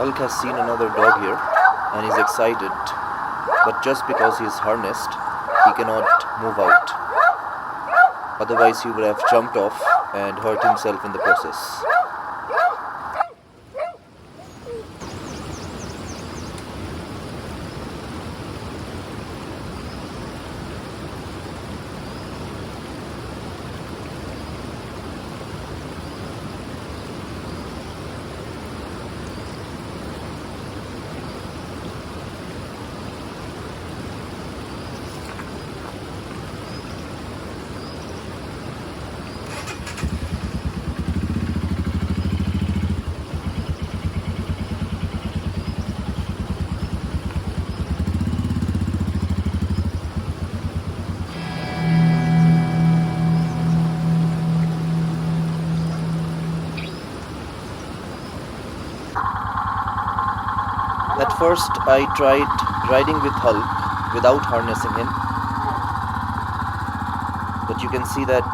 Hulk has seen another dog here and is excited, but just because he is harnessed, he cannot move out. Otherwise, he would have jumped off and hurt himself in the process. At first, I tried riding with Hulk without harnessing him, but you can see that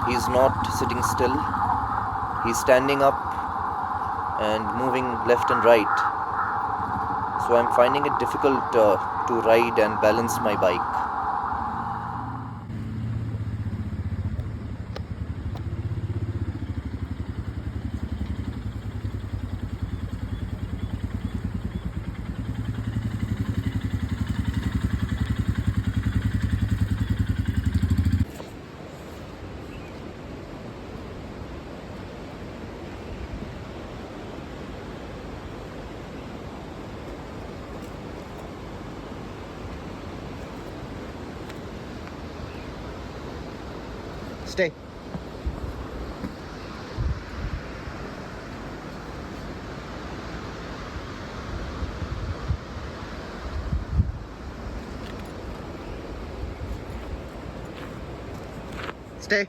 he's not sitting still. He's standing up and moving left and right. So I'm finding it difficult to ride and balance my bike. Stay. Stay.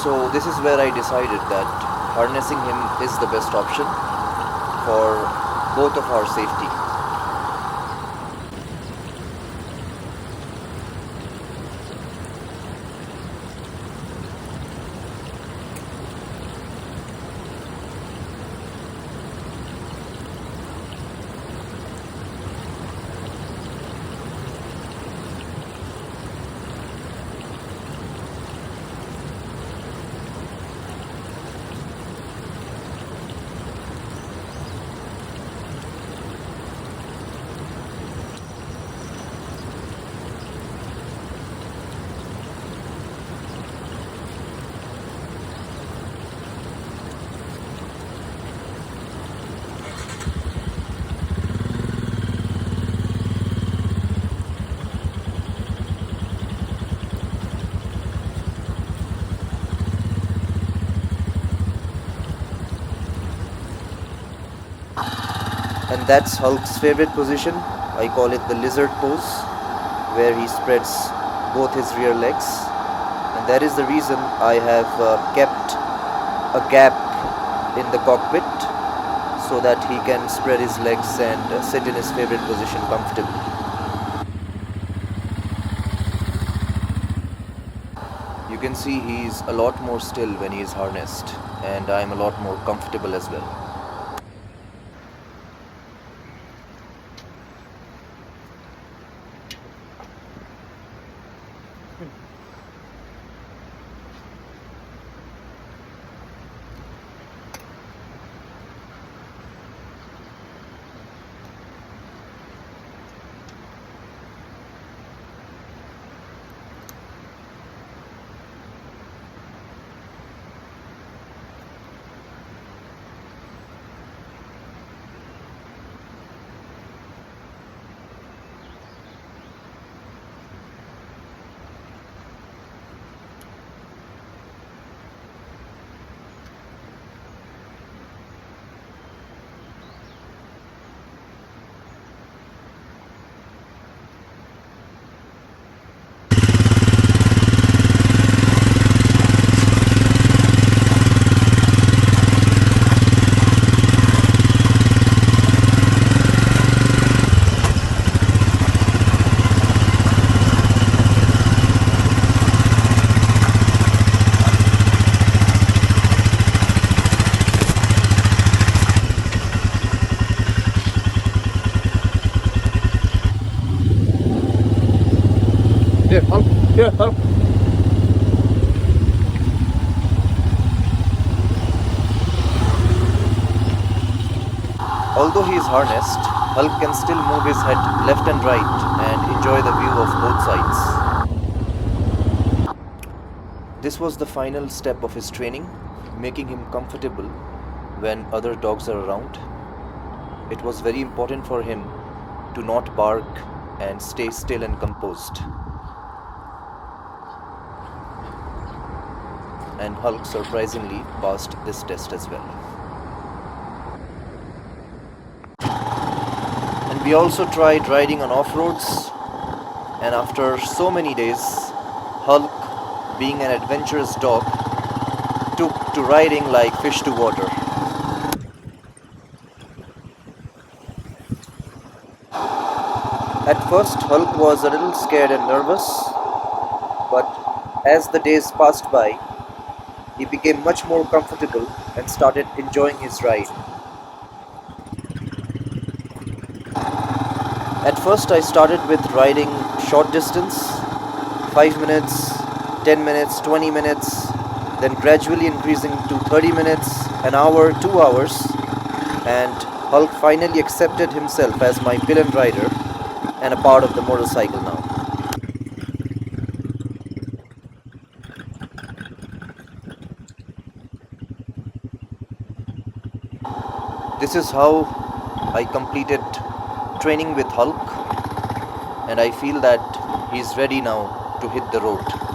So this is where I decided that harnessing him is the best option for both of our safety. And that's Hulk's favorite position. I call it the lizard pose, where he spreads both his rear legs. And that is the reason I have kept a gap in the cockpit so that he can spread his legs and sit in his favorite position comfortably. You can see he's a lot more still when he is harnessed, and I'm a lot more comfortable as well. Here, Hulk. Here, Hulk. Although he is harnessed, Hulk can still move his head left and right and enjoy the view of both sides. This was the final step of his training, making him comfortable when other dogs are around. It was very important for him to not bark and stay still and composed. And Hulk surprisingly passed this test as well. And we also tried riding on off-roads, and after so many days, Hulk, being an adventurous dog, took to riding like fish to water. At first, Hulk was a little scared and nervous, but as the days passed by, he became much more comfortable and started enjoying his ride. At first, I started with riding short distance, 5 minutes, 10 minutes, 20 minutes, then gradually increasing to 30 minutes, an hour, 2 hours, and Hulk finally accepted himself as my pillion rider and a part of the motorcycle now. This is how I completed training with Hulk, and I feel that he's ready now to hit the road.